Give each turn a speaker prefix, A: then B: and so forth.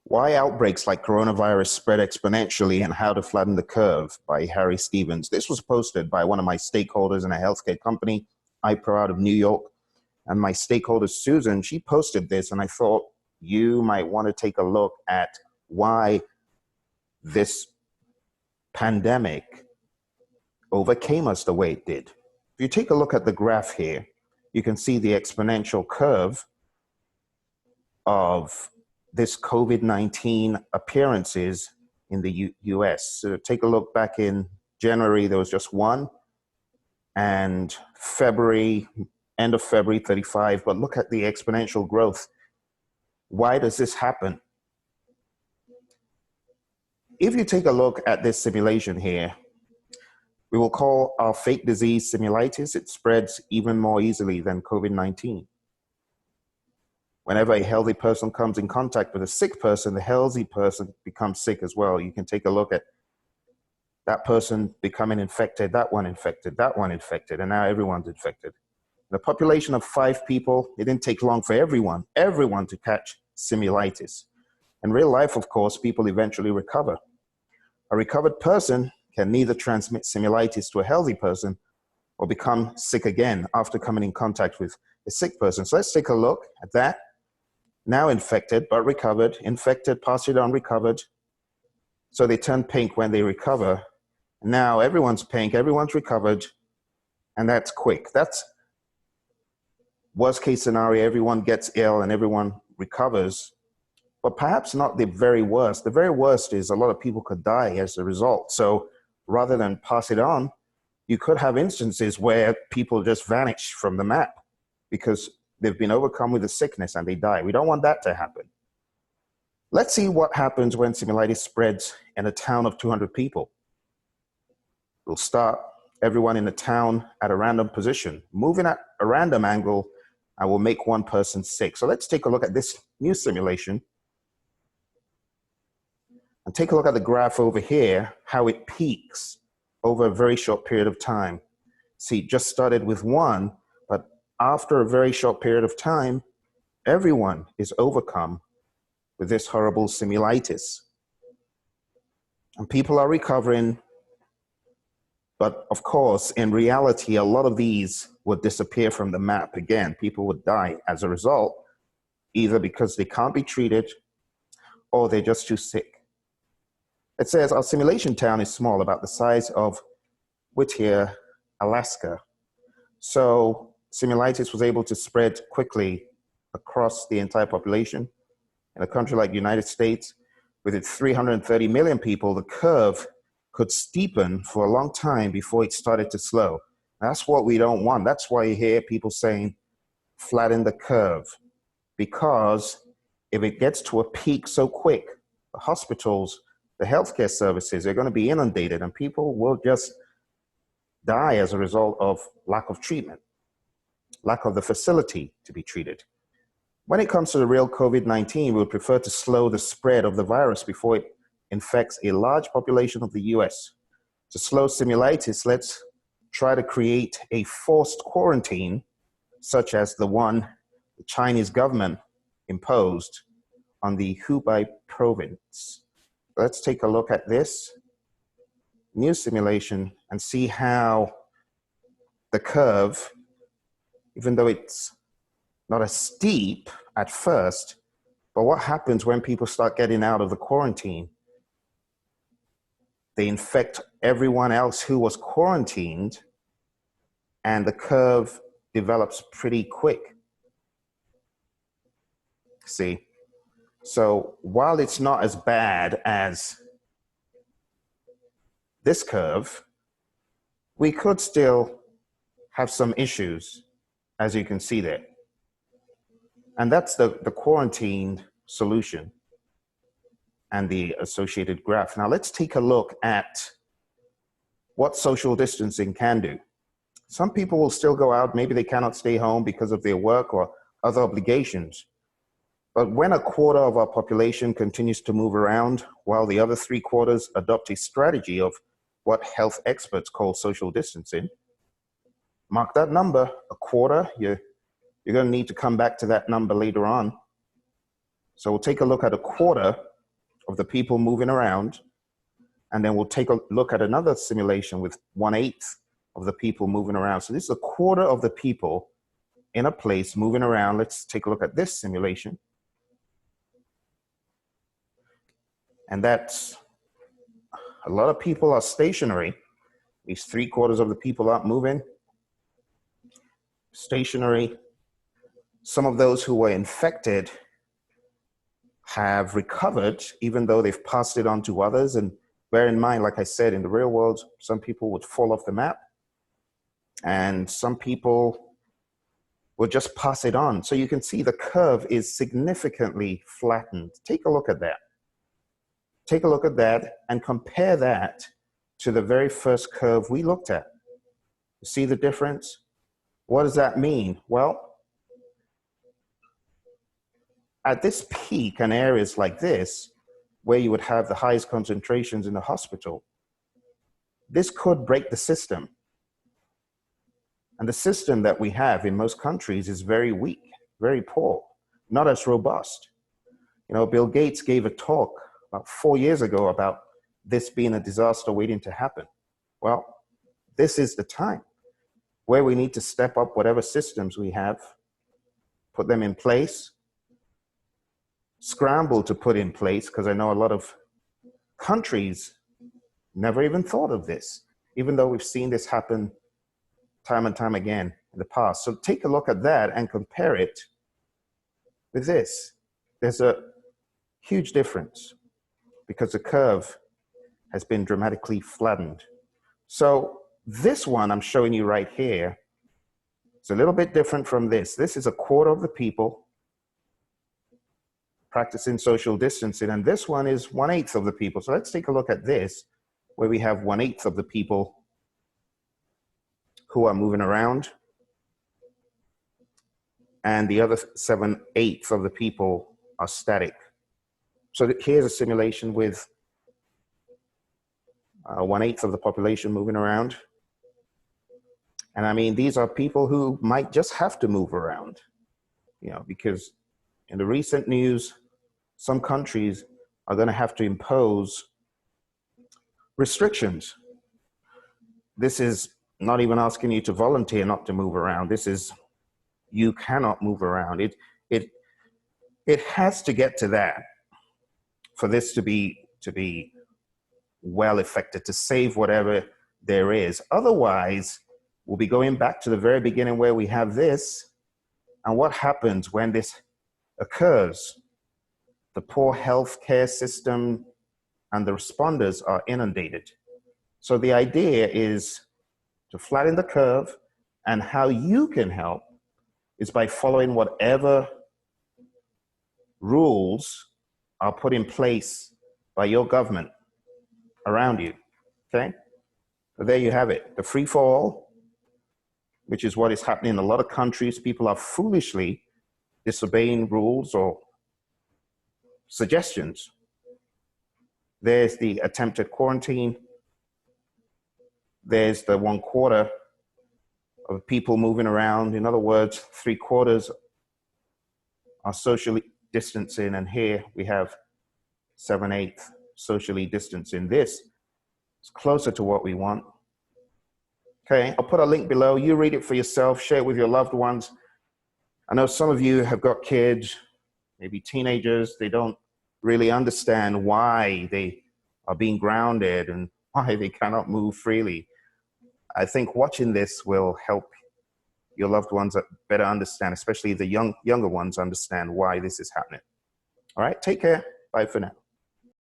A: Why Outbreaks Like Coronavirus Spread Exponentially and How to Flatten the Curve by Harry Stevens. This was posted by one of my stakeholders in a healthcare company, iPro out of New York. And my stakeholder, Susan, she posted this, and I thought you might want to take a look at why this pandemic overcame us the way it did. If you take a look at the graph here, you can see the exponential curve of this COVID-19 appearances in the US. So take a look back in January, there was just one, and February, end of February, 35, but look at the exponential growth. Why does this happen? If you take a look at this simulation here, we will call our fake disease simulitis. It spreads even more easily than COVID-19. Whenever a healthy person comes in contact with a sick person, the healthy person becomes sick as well. You can take a look at that person becoming infected, that one infected, and now everyone's infected. In a population of 5 people, it didn't take long for everyone to catch simulitis. In real life, of course, people eventually recover. A recovered person can neither transmit simulitis to a healthy person or become sick again after coming in contact with a sick person. So let's take a look at that. Now infected, but recovered, infected, passed it on, recovered. So they turn pink when they recover. Now everyone's pink, everyone's recovered, and that's quick. That's worst case scenario, everyone gets ill and everyone recovers, but perhaps not the very worst. The very worst is a lot of people could die as a result. So rather than pass it on, you could have instances where people just vanish from the map because they've been overcome with the sickness and they die. We don't want that to happen. Let's see what happens when simulitis spreads in a town of 200 people. We'll start everyone in the town at a random position, moving at a random angle, and we'll make one person sick. So let's take a look at this new simulation and take a look at the graph over here, how it peaks over a very short period of time. See, it just started with 1, but after a very short period of time, everyone is overcome with this horrible simulitis. And people are recovering, but of course, in reality, a lot of these would disappear from the map again. People would die as a result, either because they can't be treated or they're just too sick. It says our simulation town is small, about the size of Whittier, Alaska. So simulitis was able to spread quickly across the entire population. In a country like the United States, with its 330 million people, the curve could steepen for a long time before it started to slow. That's what we don't want. That's why you hear people saying, flatten the curve. Because if it gets to a peak so quick, the hospitals, the healthcare services are going to be inundated and people will just die as a result of lack of treatment, lack of the facility to be treated. When it comes to the real COVID-19, we would prefer to slow the spread of the virus before it infects a large population of the US. To slow simulitis, let's try to create a forced quarantine, such as the one the Chinese government imposed on the Hubei province. Let's take a look at this new simulation and see how the curve, even though it's not as steep at first, but what happens when people start getting out of the quarantine? They infect everyone else who was quarantined, and the curve develops pretty quick. See? So while it's not as bad as this curve, we could still have some issues, as you can see there. And that's the quarantined solution and the associated graph. Now let's take a look at what social distancing can do. Some people will still go out, maybe they cannot stay home because of their work or other obligations. But when a quarter of our population continues to move around while the other 3/4 adopt a strategy of what health experts call social distancing, mark that number, a quarter, you're going to need to come back to that number later on. So we'll take a look at a quarter of the people moving around. And then we'll take a look at another simulation with 1/8 of the people moving around. So this is a quarter of the people in a place moving around. Let's take a look at this simulation. And that's a lot of people are stationary. These 3/4 of the people aren't moving. Stationary. Some of those who were infected have recovered, even though they've passed it on to others. And bear in mind, like I said, in the real world, some people would fall off the map, and some people will just pass it on. So you can see the curve is significantly flattened. Take a look at that. Take a look at that and compare that to the very first curve we looked at. You see the difference? What does that mean? Well, at this peak and areas like this, where you would have the highest concentrations in the hospital, this could break the system. And the system that we have in most countries is very weak, very poor, not as robust. You know, Bill Gates gave a talk about 4 years ago about this being a disaster waiting to happen. Well, this is the time where we need to step up whatever systems we have, put them in place, scramble to put in place, because I know a lot of countries never even thought of this, even though we've seen this happen time and time again in the past. So take a look at that and compare it with this. There's a huge difference because the curve has been dramatically flattened. So this one I'm showing you right here, it's a little bit different from this. This is a quarter of the people practicing social distancing, and this one is 1/8 of the people. So let's take a look at this, where we have 1/8 of the people who are moving around, and the other 7/8 of the people are static. So here's a simulation with 1/8 of the population moving around. And I mean, these are people who might just have to move around, you know, because in the recent news, some countries are going to have to impose restrictions. This is not even asking you to volunteer not to move around. This is, you cannot move around. It has to get to that for this to be well effective, to save whatever there is. Otherwise, we'll be going back to the very beginning where we have this. And what happens when this occurs? The poor healthcare system and the responders are inundated. So the idea is to flatten the curve, and how you can help is by following whatever rules are put in place by your government around you, okay? So there you have it, the free for all, which is what is happening in a lot of countries. People are foolishly disobeying rules or suggestions. There's the attempted quarantine. There's the 1/4 of people moving around. In other words, 3/4 are socially distancing, and here we have 7/8 socially distancing. This is closer to what we want. Okay, I'll put a link below. You read it for yourself, share it with your loved ones. I know some of you have got kids, maybe teenagers. They don't really understand why they are being grounded and why they cannot move freely. I think watching this will help your loved ones better understand, especially the younger ones understand why this is happening. All right, take care. Bye for now.